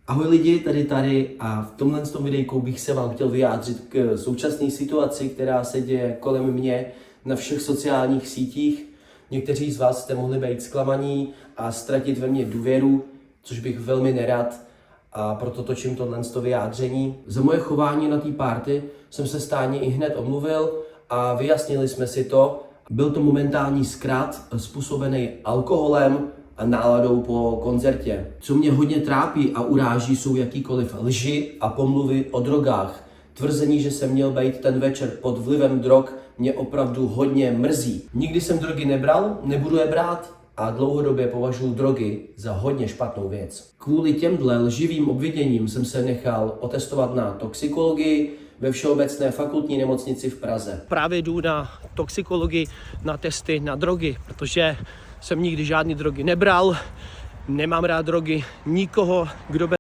Ahoj lidi, tady a v tomhle videjku bych se vám chtěl vyjádřit k současné situaci, která se děje kolem mě na všech sociálních sítích. Někteří z vás jste mohli být zklamaní a ztratit ve mně důvěru, což bych velmi nerad, a proto točím tohle vyjádření. Za moje chování na té party jsem se Stáni i hned omluvil a vyjasnili jsme si to. Byl to momentální zkrat způsobený alkoholem a náladou po koncertě. Co mě hodně trápí a uráží, jsou jakýkoliv lži a pomluvy o drogách. Tvrzení, že jsem měl být ten večer pod vlivem drog, mě opravdu hodně mrzí. Nikdy jsem drogy nebral, nebudu je brát a dlouhodobě považuji drogy za hodně špatnou věc. Kvůli těmhle lživým obviněním jsem se nechal otestovat na toxikologii ve Všeobecné fakultní nemocnici v Praze. Právě jdu na toxikologii, na testy na drogy, protože jsem nikdy žádný drogy nebral, nemám rád drogy, nikoho, kdo